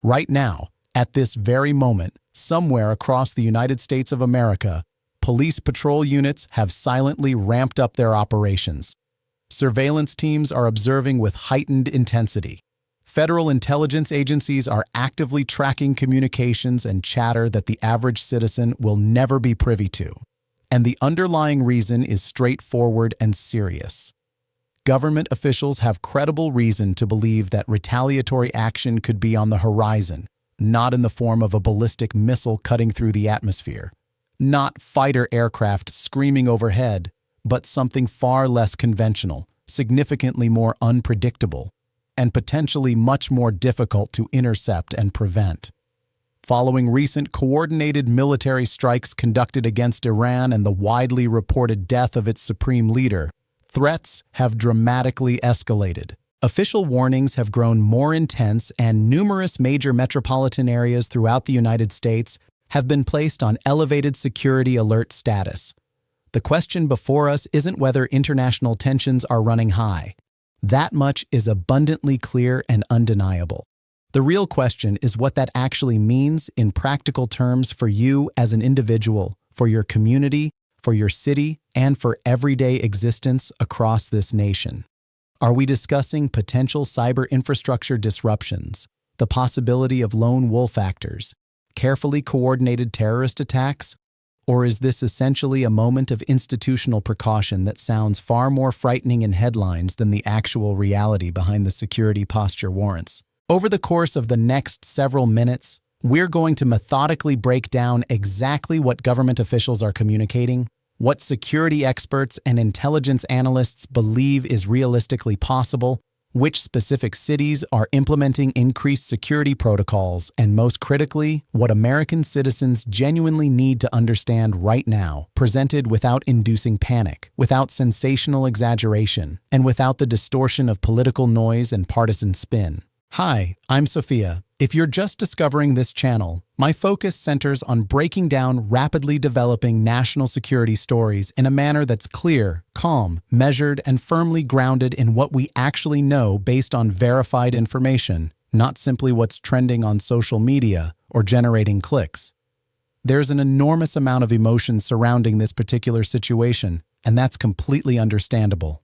Right now, at this very moment, somewhere across the United States of America, police patrol units have silently ramped up their operations. Surveillance teams are observing with heightened intensity. Federal intelligence agencies are actively tracking communications and chatter that the average citizen will never be privy to. And the underlying reason is straightforward and serious. Government officials have credible reason to believe that retaliatory action could be on the horizon, not in the form of a ballistic missile cutting through the atmosphere, not fighter aircraft screaming overhead, but something far less conventional, significantly more unpredictable, and potentially much more difficult to intercept and prevent. Following recent coordinated military strikes conducted against Iran and the widely reported death of its supreme leader, threats have dramatically escalated. Official warnings have grown more intense, and numerous major metropolitan areas throughout the United States have been placed on elevated security alert status. The question before us isn't whether international tensions are running high. That much is abundantly clear and undeniable. The real question is what that actually means in practical terms for you as an individual, for your community, for your city, and for everyday existence across this nation. Are we discussing potential cyber infrastructure disruptions, the possibility of lone wolf actors, carefully coordinated terrorist attacks, or is this essentially a moment of institutional precaution that sounds far more frightening in headlines than the actual reality behind the security posture warrants? Over the course of the next several minutes, we're going to methodically break down exactly what government officials are communicating, what security experts and intelligence analysts believe is realistically possible, which specific cities are implementing increased security protocols, and most critically, what American citizens genuinely need to understand right now, presented without inducing panic, without sensational exaggeration, and without the distortion of political noise and partisan spin. Hi, I'm Sofia. If you're just discovering this channel, my focus centers on breaking down rapidly developing national security stories in a manner that's clear, calm, measured, and firmly grounded in what we actually know based on verified information, not simply what's trending on social media or generating clicks. There's an enormous amount of emotion surrounding this particular situation, and that's completely understandable.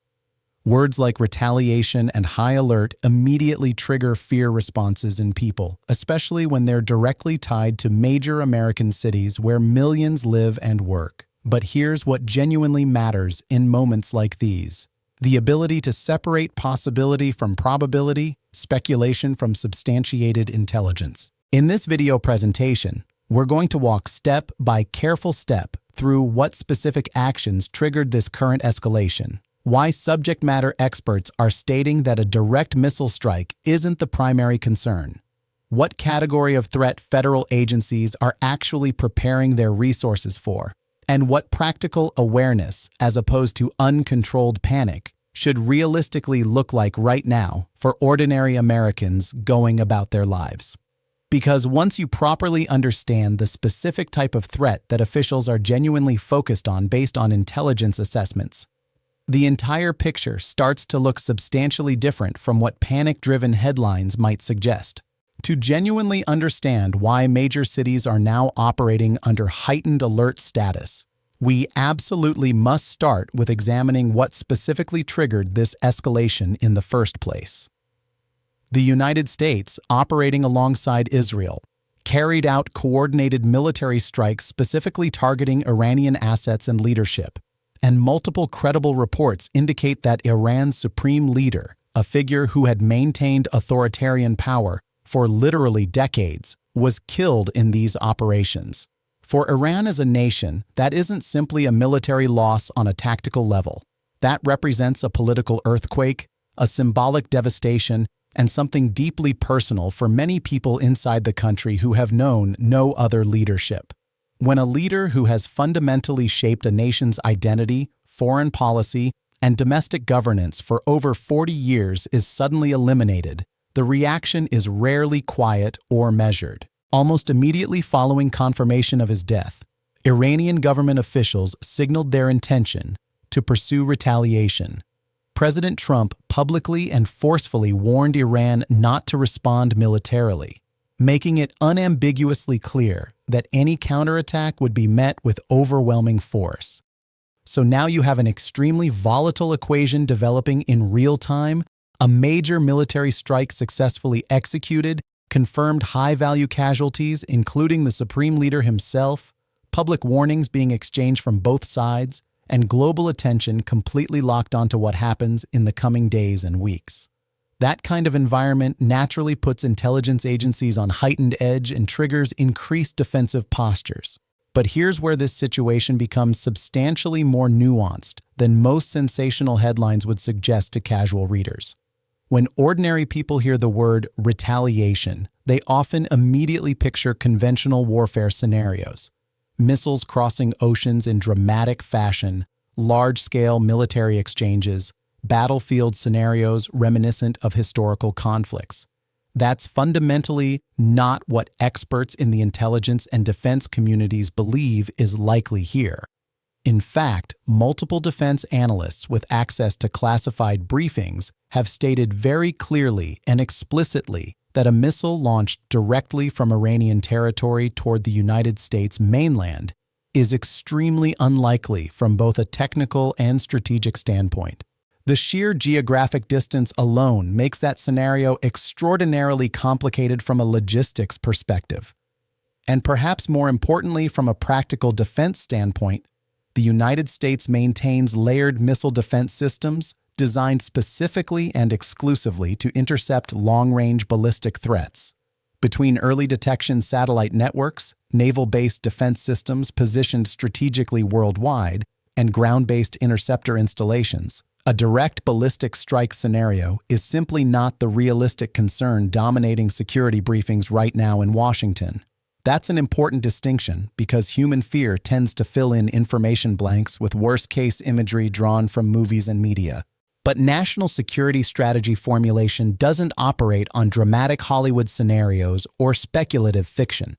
Words like retaliation and high alert immediately trigger fear responses in people, especially when they're directly tied to major American cities where millions live and work. But here's what genuinely matters in moments like these: the ability to separate possibility from probability, speculation from substantiated intelligence. In this video presentation, we're going to walk step by careful step through what specific actions triggered this current escalation, why subject matter experts are stating that a direct missile strike isn't the primary concern, what category of threat federal agencies are actually preparing their resources for, and what practical awareness, as opposed to uncontrolled panic, should realistically look like right now for ordinary Americans going about their lives. Because once you properly understand the specific type of threat that officials are genuinely focused on based on intelligence assessments, the entire picture starts to look substantially different from what panic-driven headlines might suggest. To genuinely understand why major cities are now operating under heightened alert status, we absolutely must start with examining what specifically triggered this escalation in the first place. The United States, operating alongside Israel, carried out coordinated military strikes specifically targeting Iranian assets and leadership, and multiple credible reports indicate that Iran's supreme leader, a figure who had maintained authoritarian power for literally decades, was killed in these operations. For Iran as a nation, that isn't simply a military loss on a tactical level. That represents a political earthquake, a symbolic devastation, and something deeply personal for many people inside the country who have known no other leadership. When a leader who has fundamentally shaped a nation's identity, foreign policy, and domestic governance for over 40 years is suddenly eliminated, the reaction is rarely quiet or measured. Almost immediately following confirmation of his death, Iranian government officials signaled their intention to pursue retaliation. President Trump publicly and forcefully warned Iran not to respond militarily. making it unambiguously clear that any counterattack would be met with overwhelming force. So now you have an extremely volatile equation developing in real time, a major military strike successfully executed, confirmed high-value casualties, including the Supreme Leader himself, public warnings being exchanged from both sides, and global attention completely locked onto what happens in the coming days and weeks. That kind of environment naturally puts intelligence agencies on heightened edge and triggers increased defensive postures. But here's where this situation becomes substantially more nuanced than most sensational headlines would suggest to casual readers. When ordinary people hear the word retaliation, they often immediately picture conventional warfare scenarios. Missiles crossing oceans in dramatic fashion, large-scale military exchanges, battlefield scenarios reminiscent of historical conflicts. That's fundamentally not what experts in the intelligence and defense communities believe is likely here. In fact, multiple defense analysts with access to classified briefings have stated very clearly and explicitly that a missile launched directly from Iranian territory toward the United States mainland is extremely unlikely from both a technical and strategic standpoint. The sheer geographic distance alone makes that scenario extraordinarily complicated from a logistics perspective. And perhaps more importantly, from a practical defense standpoint, the United States maintains layered missile defense systems designed specifically and exclusively to intercept long-range ballistic threats. Between early detection satellite networks, naval-based defense systems positioned strategically worldwide, and ground-based interceptor installations, a direct ballistic strike scenario is simply not the realistic concern dominating security briefings right now in Washington. That's an important distinction because human fear tends to fill in information blanks with worst-case imagery drawn from movies and media. But national security strategy formulation doesn't operate on dramatic Hollywood scenarios or speculative fiction.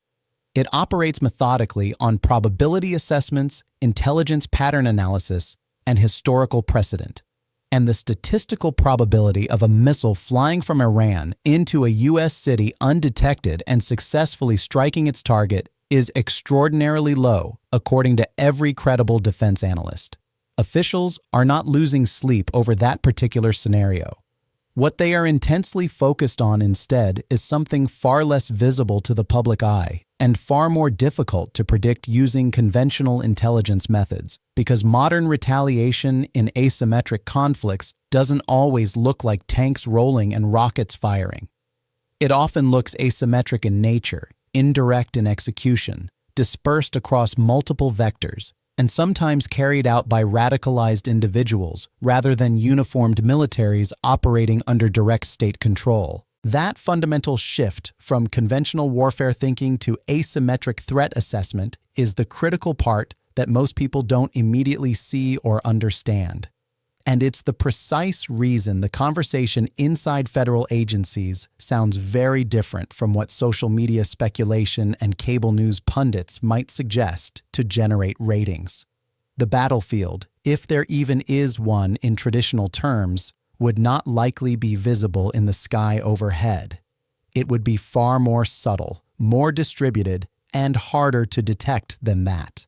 It operates methodically on probability assessments, intelligence pattern analysis, and historical precedent. And the statistical probability of a missile flying from Iran into a U.S. city undetected and successfully striking its target is extraordinarily low, according to every credible defense analyst. Officials are not losing sleep over that particular scenario. What they are intensely focused on instead is something far less visible to the public eye and far more difficult to predict using conventional intelligence methods, because modern retaliation in asymmetric conflicts doesn't always look like tanks rolling and rockets firing. It often looks asymmetric in nature, indirect in execution, dispersed across multiple vectors, and sometimes carried out by radicalized individuals rather than uniformed militaries operating under direct state control. That fundamental shift from conventional warfare thinking to asymmetric threat assessment is the critical part that most people don't immediately see or understand. And it's the precise reason the conversation inside federal agencies sounds very different from what social media speculation and cable news pundits might suggest to generate ratings. The battlefield, if there even is one in traditional terms, would not likely be visible in the sky overhead. It would be far more subtle, more distributed, and harder to detect than that.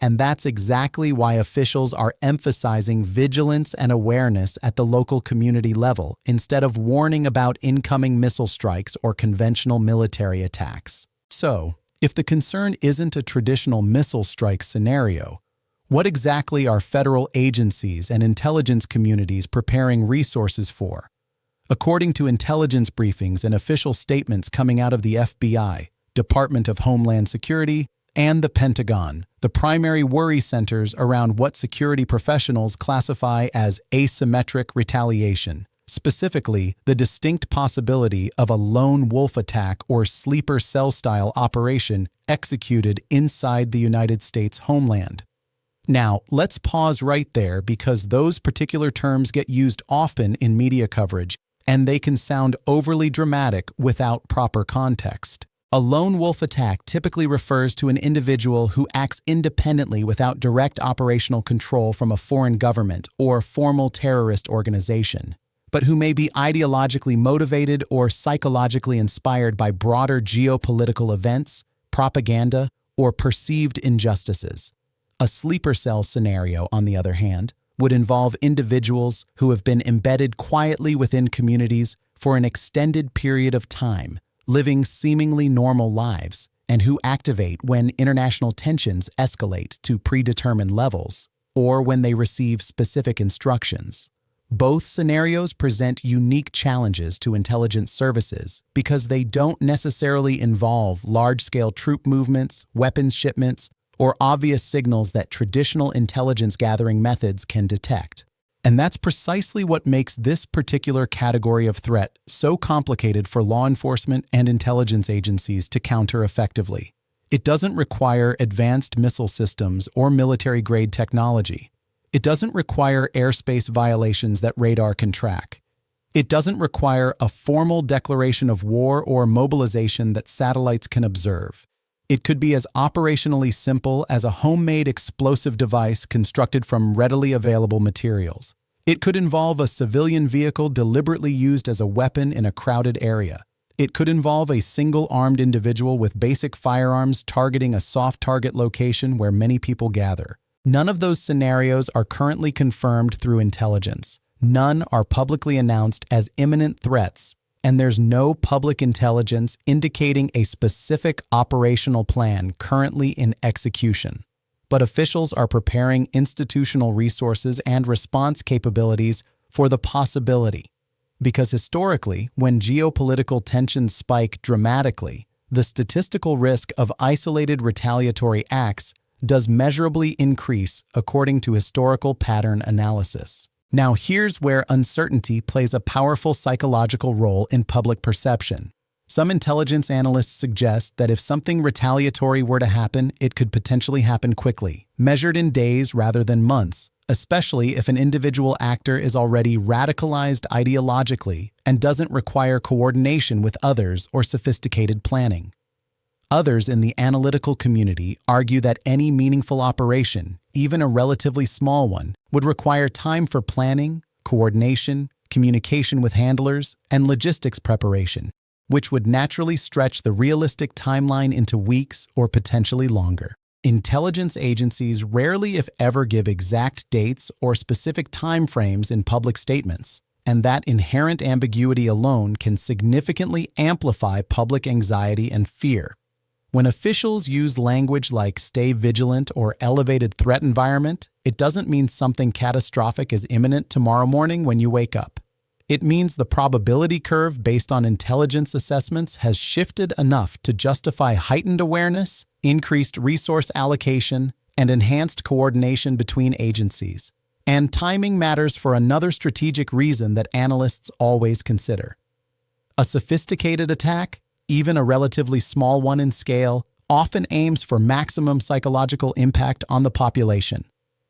And that's exactly why officials are emphasizing vigilance and awareness at the local community level instead of warning about incoming missile strikes or conventional military attacks. So, if the concern isn't a traditional missile strike scenario, what exactly are federal agencies and intelligence communities preparing resources for? According to intelligence briefings and official statements coming out of the FBI, Department of Homeland Security, and the Pentagon, the primary worry centers around what security professionals classify as asymmetric retaliation, specifically the distinct possibility of a lone wolf attack or sleeper cell-style operation executed inside the United States homeland. Now, let's pause right there because those particular terms get used often in media coverage, and they can sound overly dramatic without proper context. A lone wolf attack typically refers to an individual who acts independently without direct operational control from a foreign government or formal terrorist organization. but who may be ideologically motivated or psychologically inspired by broader geopolitical events, propaganda, or perceived injustices. A sleeper cell scenario, on the other hand, would involve individuals who have been embedded quietly within communities for an extended period of time, living seemingly normal lives, and who activate when international tensions escalate to predetermined levels, or when they receive specific instructions. Both scenarios present unique challenges to intelligence services because they don't necessarily involve large-scale troop movements, weapons shipments, or obvious signals that traditional intelligence gathering methods can detect. And that's precisely what makes this particular category of threat so complicated for law enforcement and intelligence agencies to counter effectively. It doesn't require advanced missile systems or military-grade technology. It doesn't require airspace violations that radar can track. It doesn't require a formal declaration of war or mobilization that satellites can observe. It could be as operationally simple as a homemade explosive device constructed from readily available materials. It could involve a civilian vehicle deliberately used as a weapon in a crowded area. It could involve a single armed individual with basic firearms targeting a soft target location where many people gather. None of those scenarios are currently confirmed through intelligence. None are publicly announced as imminent threats, and there's no public intelligence indicating a specific operational plan currently in execution. But officials are preparing institutional resources and response capabilities for the possibility. Because historically, when geopolitical tensions spike dramatically, the statistical risk of isolated retaliatory acts does measurably increase according to historical pattern analysis. Now here's where uncertainty plays a powerful psychological role in public perception. Some intelligence analysts suggest that if something retaliatory were to happen, it could potentially happen quickly, measured in days rather than months, especially if an individual actor is already radicalized ideologically and doesn't require coordination with others or sophisticated planning. Others in the analytical community argue that any meaningful operation, even a relatively small one, would require time for planning, coordination, communication with handlers, and logistics preparation, which would naturally stretch the realistic timeline into weeks or potentially longer. Intelligence agencies rarely, if ever, give exact dates or specific timeframes in public statements, and that inherent ambiguity alone can significantly amplify public anxiety and fear. When officials use language like stay vigilant or elevated threat environment, it doesn't mean something catastrophic is imminent tomorrow morning when you wake up. It means the probability curve based on intelligence assessments has shifted enough to justify heightened awareness, increased resource allocation, and enhanced coordination between agencies. And timing matters for another strategic reason that analysts always consider. A sophisticated attack, even a relatively small one in scale, often aims for maximum psychological impact on the population.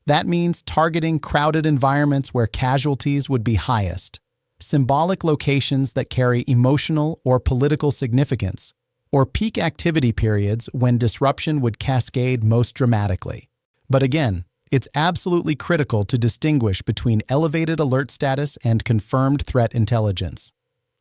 That means targeting crowded environments where casualties would be highest, symbolic locations that carry emotional or political significance, or peak activity periods when disruption would cascade most dramatically. But again, it's absolutely critical to distinguish between elevated alert status and confirmed threat intelligence.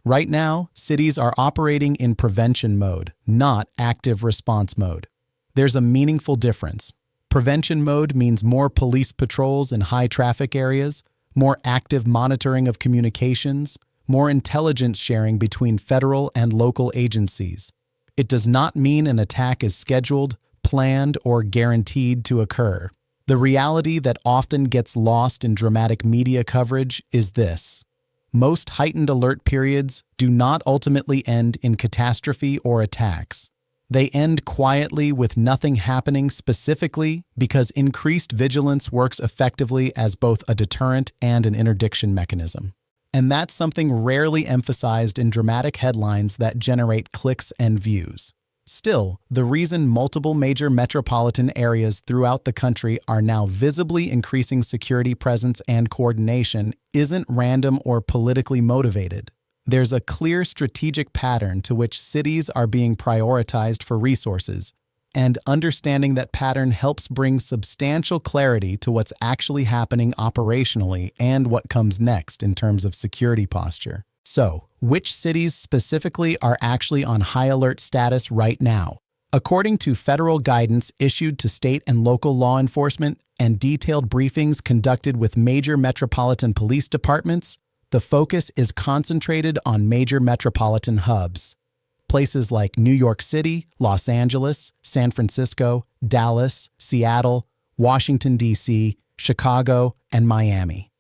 Right now, cities are operating in prevention mode, not active response mode. There's a meaningful difference. Prevention mode means more police patrols in high-traffic areas, more active monitoring of communications, more intelligence sharing between federal and local agencies. It does not mean an attack is scheduled, planned, or guaranteed to occur. The reality that often gets lost in dramatic media coverage is this. Most heightened alert periods do not ultimately end in catastrophe or attacks. They end quietly with nothing happening specifically because increased vigilance works effectively as both a deterrent and an interdiction mechanism. And that's something rarely emphasized in dramatic headlines that generate clicks and views. Still, the reason multiple major metropolitan areas throughout the country are now visibly increasing security presence and coordination isn't random or politically motivated. There's a clear strategic pattern to which cities are being prioritized for resources, and understanding that pattern helps bring substantial clarity to what's actually happening operationally and what comes next in terms of security posture. So, which cities specifically are actually on high alert status right now? According to federal guidance issued to state and local law enforcement and detailed briefings conducted with major metropolitan police departments, the focus is concentrated on major metropolitan hubs. Places like New York City, Los Angeles, San Francisco, Dallas, Seattle, Washington, D.C., Chicago, and Miami.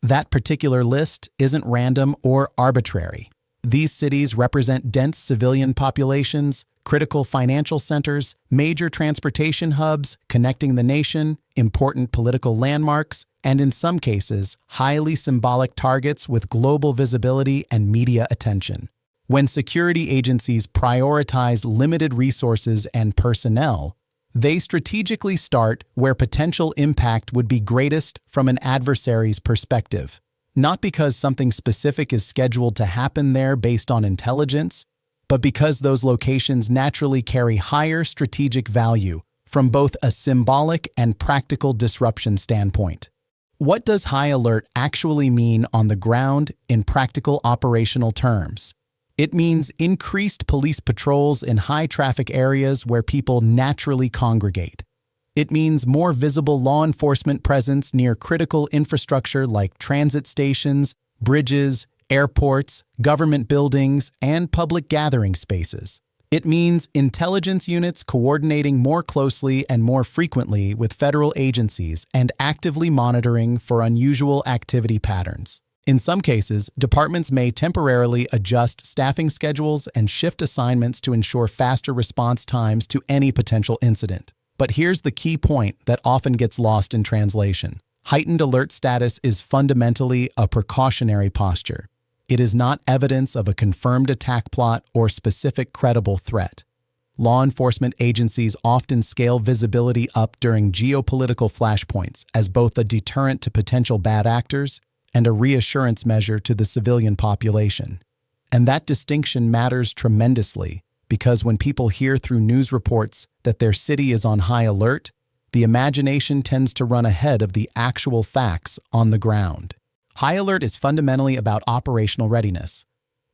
That particular list isn't random or arbitrary. These cities represent dense civilian populations, critical financial centers, major transportation hubs connecting the nation, important political landmarks, and in some cases, highly symbolic targets with global visibility and media attention. When security agencies prioritize limited resources and personnel, they strategically start where potential impact would be greatest from an adversary's perspective. Not because something specific is scheduled to happen there based on intelligence, but because those locations naturally carry higher strategic value from both a symbolic and practical disruption standpoint. What does high alert actually mean on the ground in practical operational terms? It means increased police patrols in high-traffic areas where people naturally congregate. It means more visible law enforcement presence near critical infrastructure like transit stations, bridges, airports, government buildings, and public gathering spaces. It means intelligence units coordinating more closely and more frequently with federal agencies and actively monitoring for unusual activity patterns. In some cases, departments may temporarily adjust staffing schedules and shift assignments to ensure faster response times to any potential incident. But here's the key point that often gets lost in translation. Heightened alert status is fundamentally a precautionary posture. It is not evidence of a confirmed attack plot or specific credible threat. Law enforcement agencies often scale visibility up during geopolitical flashpoints as both a deterrent to potential bad actors and a reassurance measure to the civilian population. And that distinction matters tremendously because when people hear through news reports that their city is on high alert, the imagination tends to run ahead of the actual facts on the ground. High alert is fundamentally about operational readiness.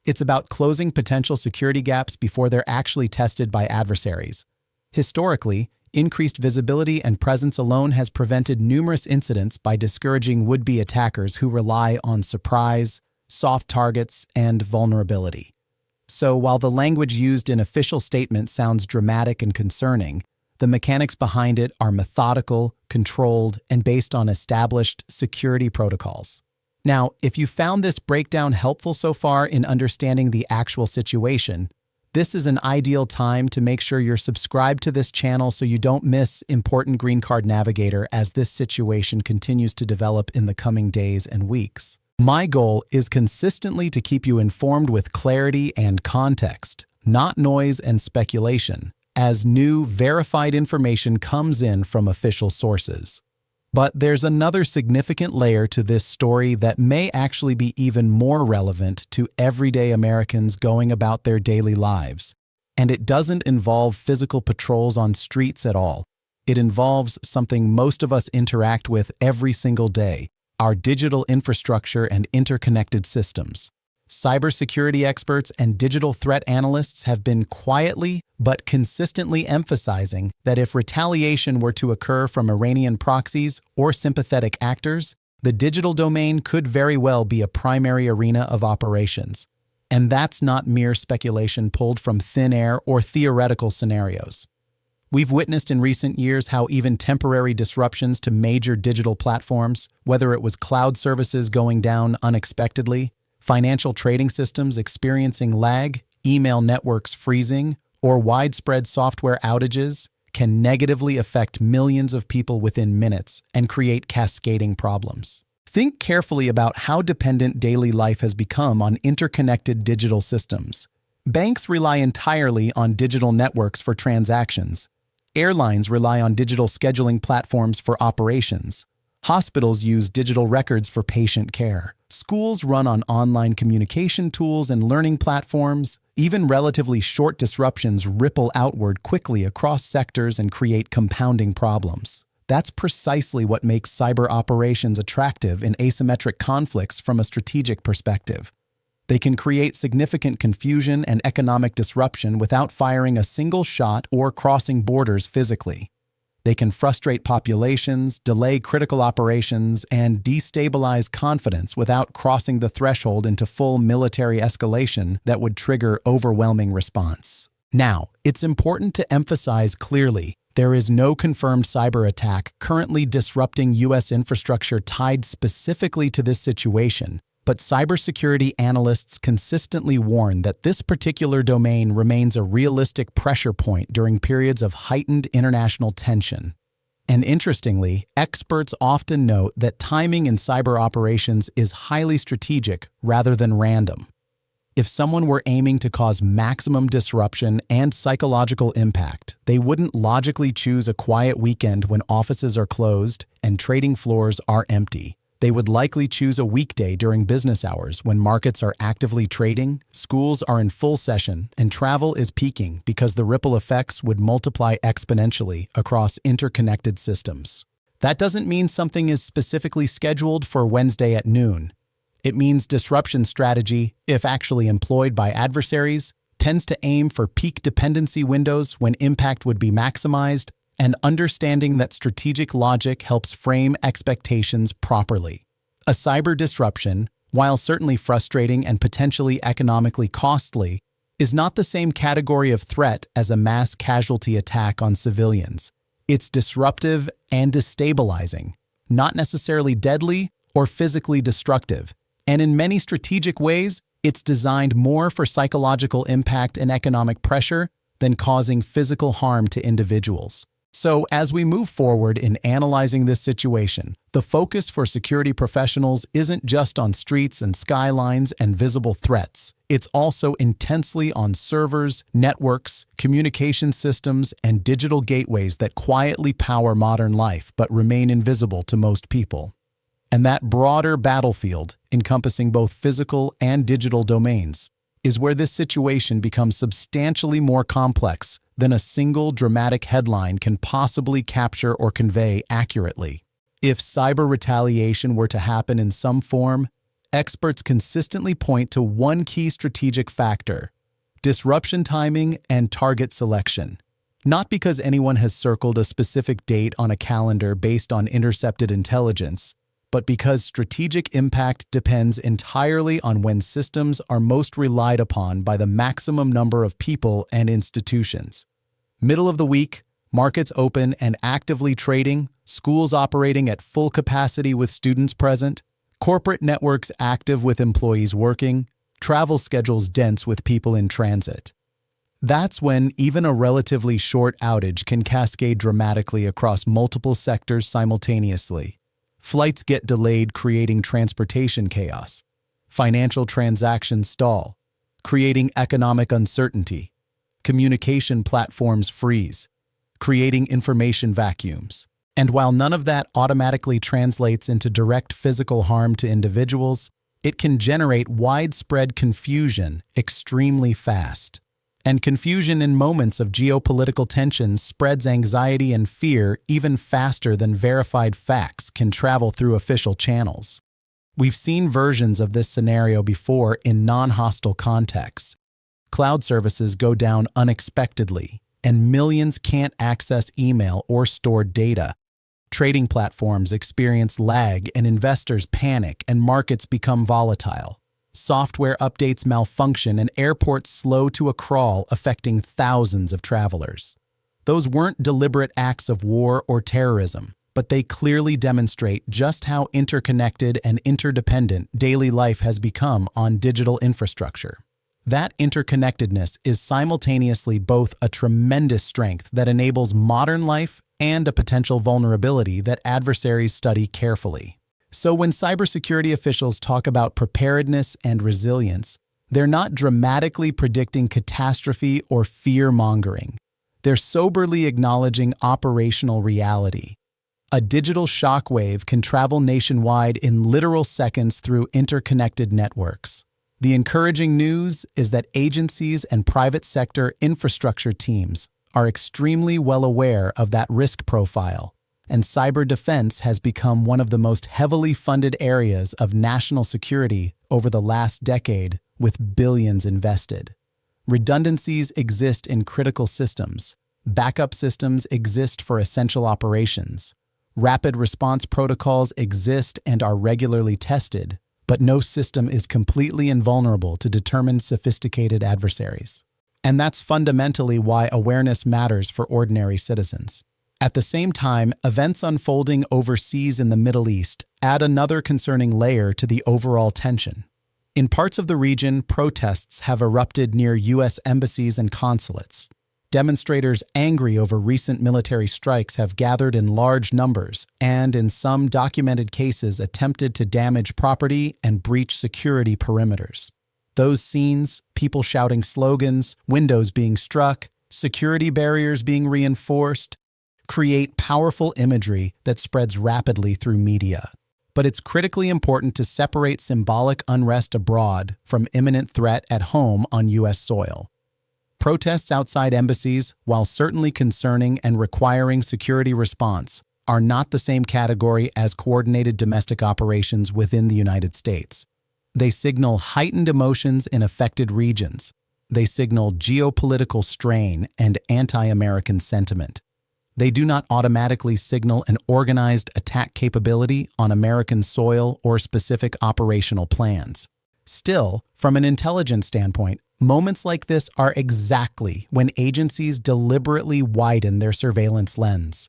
It's about closing potential security gaps before they're actually tested by adversaries. Historically, increased visibility and presence alone has prevented numerous incidents by discouraging would-be attackers who rely on surprise, soft targets, and vulnerability. So while the language used in official statements sounds dramatic and concerning, the mechanics behind it are methodical, controlled, and based on established security protocols. Now, if you found this breakdown helpful so far in understanding the actual situation, this is an ideal time to make sure you're subscribed to this channel so you don't miss important Green Card Navigator as this situation continues to develop in the coming days and weeks. My goal is consistently to keep you informed with clarity and context, not noise and speculation, as new, verified information comes in from official sources. But there's another significant layer to this story that may actually be even more relevant to everyday Americans going about their daily lives. And it doesn't involve physical patrols on streets at all. It involves something most of us interact with every single day: our digital infrastructure and interconnected systems. Cybersecurity experts and digital threat analysts have been quietly but consistently emphasizing that if retaliation were to occur from Iranian proxies or sympathetic actors, the digital domain could very well be a primary arena of operations. And that's not mere speculation pulled from thin air or theoretical scenarios. We've witnessed in recent years how even temporary disruptions to major digital platforms, whether it was cloud services going down unexpectedly, financial trading systems experiencing lag, email networks freezing, or widespread software outages, can negatively affect millions of people within minutes and create cascading problems. Think carefully about how dependent daily life has become on interconnected digital systems. Banks rely entirely on digital networks for transactions. Airlines rely on digital scheduling platforms for operations. Hospitals use digital records for patient care. Schools run on online communication tools and learning platforms. Even relatively short disruptions ripple outward quickly across sectors and create compounding problems. That's precisely what makes cyber operations attractive in asymmetric conflicts from a strategic perspective. They can create significant confusion and economic disruption without firing a single shot or crossing borders physically. They can frustrate populations, delay critical operations, and destabilize confidence without crossing the threshold into full military escalation that would trigger overwhelming response. Now, it's important to emphasize clearly, there is no confirmed cyber attack currently disrupting U.S. infrastructure tied specifically to this situation, but cybersecurity analysts consistently warn that this particular domain remains a realistic pressure point during periods of heightened international tension. And interestingly, experts often note that timing in cyber operations is highly strategic rather than random. If someone were aiming to cause maximum disruption and psychological impact, they wouldn't logically choose a quiet weekend when offices are closed and trading floors are empty. They would likely choose a weekday during business hours when markets are actively trading, schools are in full session, and travel is peaking because the ripple effects would multiply exponentially across interconnected systems. That doesn't mean something is specifically scheduled for Wednesday at noon. It means disruption strategy, if actually employed by adversaries, tends to aim for peak dependency windows when impact would be maximized, and understanding that strategic logic helps frame expectations properly. A cyber disruption, while certainly frustrating and potentially economically costly, is not the same category of threat as a mass casualty attack on civilians. It's disruptive and destabilizing, not necessarily deadly or physically destructive, and in many strategic ways, it's designed more for psychological impact and economic pressure than causing physical harm to individuals. So, as we move forward in analyzing this situation, the focus for security professionals isn't just on streets and skylines and visible threats. It's also intensely on servers, networks, communication systems, and digital gateways that quietly power modern life but remain invisible to most people. And that broader battlefield, encompassing both physical and digital domains, is where this situation becomes substantially more complex than a single dramatic headline can possibly capture or convey accurately. If cyber retaliation were to happen in some form, experts consistently point to one key strategic factor: disruption timing and target selection. Not because anyone has circled a specific date on a calendar based on intercepted intelligence, but because strategic impact depends entirely on when systems are most relied upon by the maximum number of people and institutions. Middle of the week, markets open and actively trading, schools operating at full capacity with students present, corporate networks active with employees working, travel schedules dense with people in transit. That's when even a relatively short outage can cascade dramatically across multiple sectors simultaneously. Flights get delayed, creating transportation chaos. Financial transactions stall, creating economic uncertainty. Communication platforms freeze, creating information vacuums. And while none of that automatically translates into direct physical harm to individuals, it can generate widespread confusion extremely fast. And confusion in moments of geopolitical tension spreads anxiety and fear even faster than verified facts can travel through official channels. We've seen versions of this scenario before in non-hostile contexts. Cloud services go down unexpectedly, and millions can't access email or stored data. Trading platforms experience lag, and investors panic, and markets become volatile. Software updates malfunction, and airports slow to a crawl, affecting thousands of travelers. Those weren't deliberate acts of war or terrorism, but they clearly demonstrate just how interconnected and interdependent daily life has become on digital infrastructure. That interconnectedness is simultaneously both a tremendous strength that enables modern life and a potential vulnerability that adversaries study carefully. So when cybersecurity officials talk about preparedness and resilience, they're not dramatically predicting catastrophe or fear-mongering. They're soberly acknowledging operational reality. A digital shockwave can travel nationwide in literal seconds through interconnected networks. The encouraging news is that agencies and private sector infrastructure teams are extremely well aware of that risk profile, and cyber defense has become one of the most heavily funded areas of national security over the last decade, with billions invested. Redundancies exist in critical systems. Backup systems exist for essential operations. Rapid response protocols exist and are regularly tested, but no system is completely invulnerable to determined sophisticated adversaries. And that's fundamentally why awareness matters for ordinary citizens. At the same time, events unfolding overseas in the Middle East add another concerning layer to the overall tension. In parts of the region, protests have erupted near U.S. embassies and consulates. Demonstrators angry over recent military strikes have gathered in large numbers and, in some documented cases, attempted to damage property and breach security perimeters. Those scenes, people shouting slogans, windows being struck, security barriers being reinforced, create powerful imagery that spreads rapidly through media. But it's critically important to separate symbolic unrest abroad from imminent threat at home on U.S. soil. Protests outside embassies, while certainly concerning and requiring security response, are not the same category as coordinated domestic operations within the United States. They signal heightened emotions in affected regions. They signal geopolitical strain and anti-American sentiment. They do not automatically signal an organized attack capability on American soil or specific operational plans. Still, from an intelligence standpoint, moments like this are exactly when agencies deliberately widen their surveillance lens.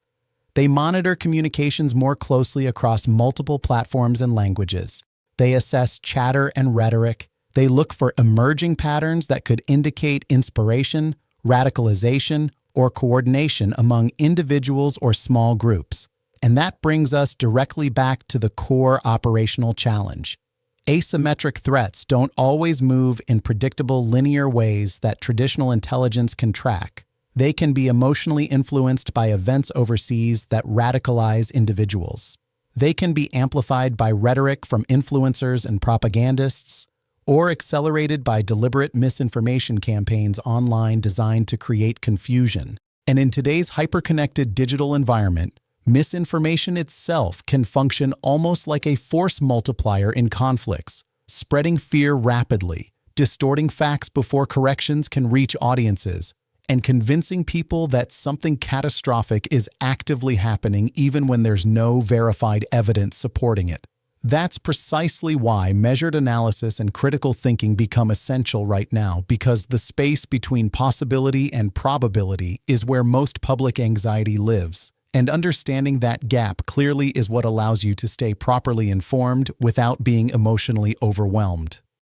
They monitor communications more closely across multiple platforms and languages. They assess chatter and rhetoric. They look for emerging patterns that could indicate inspiration, radicalization, or coordination among individuals or small groups. And that brings us directly back to the core operational challenge. Asymmetric threats don't always move in predictable linear ways that traditional intelligence can track. They can be emotionally influenced by events overseas that radicalize individuals. They can be amplified by rhetoric from influencers and propagandists, or accelerated by deliberate misinformation campaigns online designed to create confusion. And in today's hyper-connected digital environment, misinformation itself can function almost like a force multiplier in conflicts, spreading fear rapidly, distorting facts before corrections can reach audiences, and convincing people that something catastrophic is actively happening even when there's no verified evidence supporting it. That's precisely why measured analysis and critical thinking become essential right now, because the space between possibility and probability is where most public anxiety lives. And understanding that gap clearly is what allows you to stay properly informed without being emotionally overwhelmed.